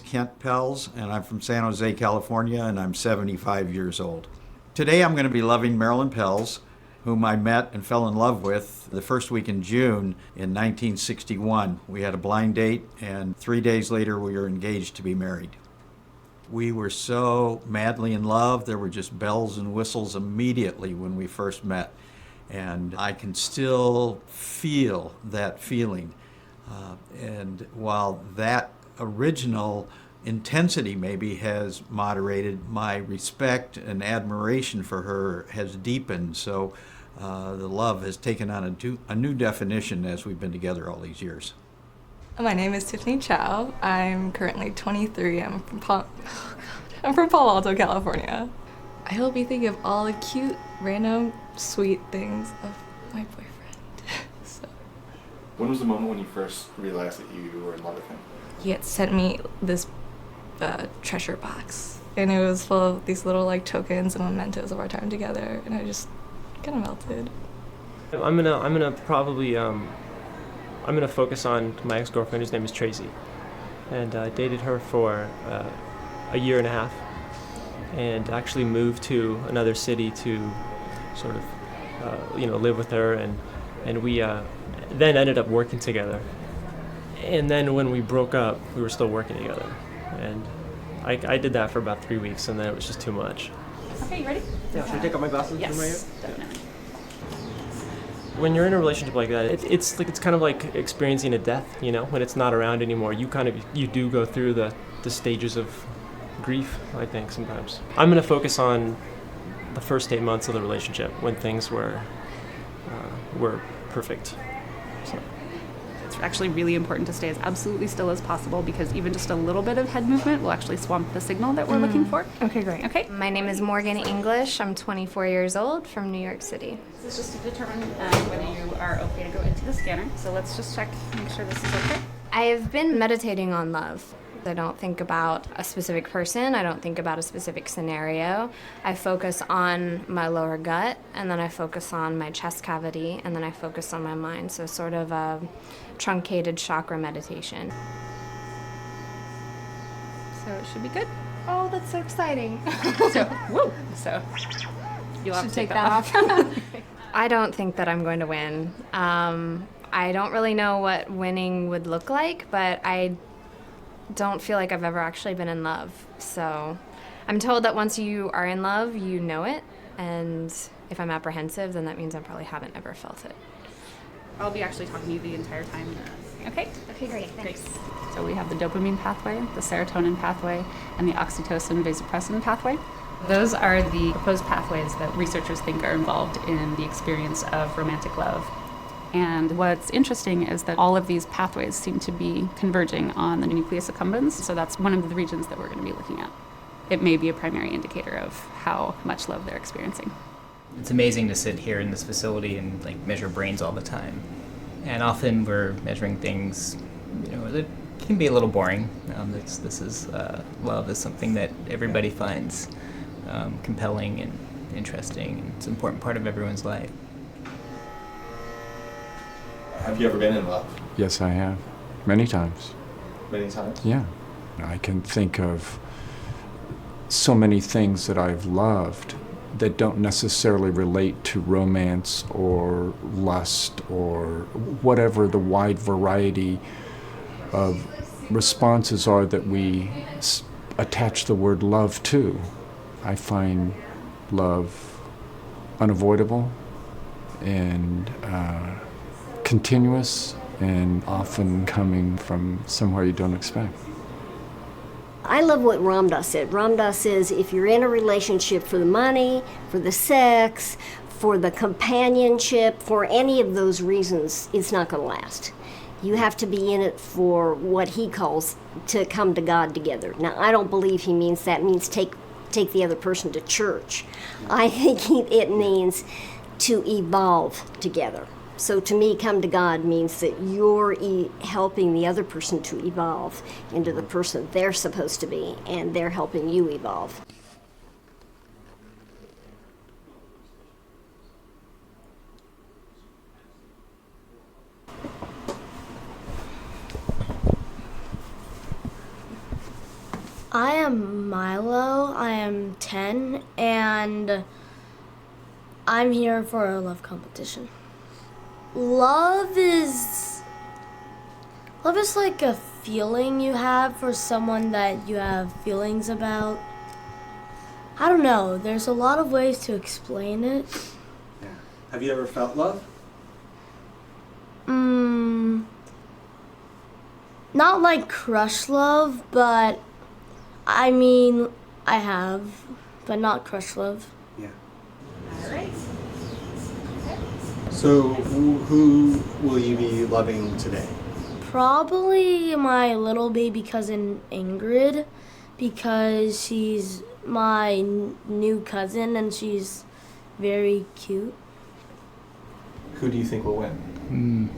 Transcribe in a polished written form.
Kent Pells, and I'm from San Jose, California, and I'm 75 years old. Today I'm going to be loving Marilyn Pells, whom I met and fell in love with the first week in June in 1961. We had a blind date, and 3 days later we were engaged to be married. We were so madly in love, there were just bells and whistles immediately when we first met. And I can still feel that feeling. And while that original intensity maybe has moderated, my respect and admiration for her has deepened. So the love has taken on a new definition as we've been together all these years. My name is Tiffany Chow. I'm currently 23. I'm from Palo Alto, California. I will be thinking of all the cute, random, sweet things of my boyfriend. When was the moment when you first realized that you were in love with him? He had sent me this treasure box, and it was full of these little tokens and mementos of our time together, and I just kind of melted. I'm gonna focus on my ex-girlfriend, whose name is Tracy, and I dated her for a year and a half, and actually moved to another city to sort of live with her, and we then ended up working together. And then when we broke up, we were still working together. And I did that for about 3 weeks, and then it was just too much. Okay, you ready? Yeah, should I take off my glasses? Yes, definitely. When you're in a relationship like that, it's kind of like experiencing a death, when it's not around anymore. You do go through the stages of grief, I think, sometimes. I'm going to focus on the first 8 months of the relationship when things were perfect. So. It's actually really important to stay as absolutely still as possible because even just a little bit of head movement will actually swamp the signal that we're looking for. Okay, great. Okay. My name is Morgan English. I'm 24 years old from New York City. This is just to determine whether you are okay to go into the scanner. So let's just check, make sure this is okay. I've been meditating on love. I don't think about a specific person. I don't think about a specific scenario. I focus on my lower gut, and then I focus on my chest cavity, and then I focus on my mind. So sort of a truncated chakra meditation. So it should be good. Oh, that's so exciting. So you'll have to take that off. I don't think that I'm going to win. I don't really know what winning would look like, but I don't feel like I've ever actually been in love. So I'm told that once you are in love, you know it. And if I'm apprehensive, then that means I probably haven't ever felt it. I'll be actually talking to you the entire time. Okay? Okay, great. Thanks. Great. So we have the dopamine pathway, the serotonin pathway, and the oxytocin vasopressin pathway. Those are the proposed pathways that researchers think are involved in the experience of romantic love. And what's interesting is that all of these pathways seem to be converging on the nucleus accumbens, so that's one of the regions that we're going to be looking at. It may be a primary indicator of how much love they're experiencing. It's amazing to sit here in this facility and measure brains all the time. And often we're measuring things, that can be a little boring. Love is something that everybody finds compelling and interesting, and it's an important part of everyone's life. Have you ever been in love? Yes, I have. Many times. Many times? Yeah. I can think of so many things that I've loved that don't necessarily relate to romance or lust or whatever the wide variety of responses are that we attach the word love to. I find love unavoidable and continuous and often coming from somewhere you don't expect. I love what Ram Dass said. Ram Dass says if you're in a relationship for the money, for the sex, for the companionship, for any of those reasons, it's not going to last. You have to be in it for what he calls to come to God together. Now, I don't believe he means that means take the other person to church. I think it means to evolve together. So to me, come to God means that you're helping the other person to evolve into the person they're supposed to be, and they're helping you evolve. I am Milo. I am 10, and I'm here for a love competition. Love is like a feeling you have for someone that you have feelings about. I don't know. There's a lot of ways to explain it. Yeah. Have you ever felt love? Not like crush love, but I mean, I have, but not crush love. Yeah. So, who will you be loving today? Probably my little baby cousin Ingrid, because she's my new cousin and she's very cute. Who do you think will win?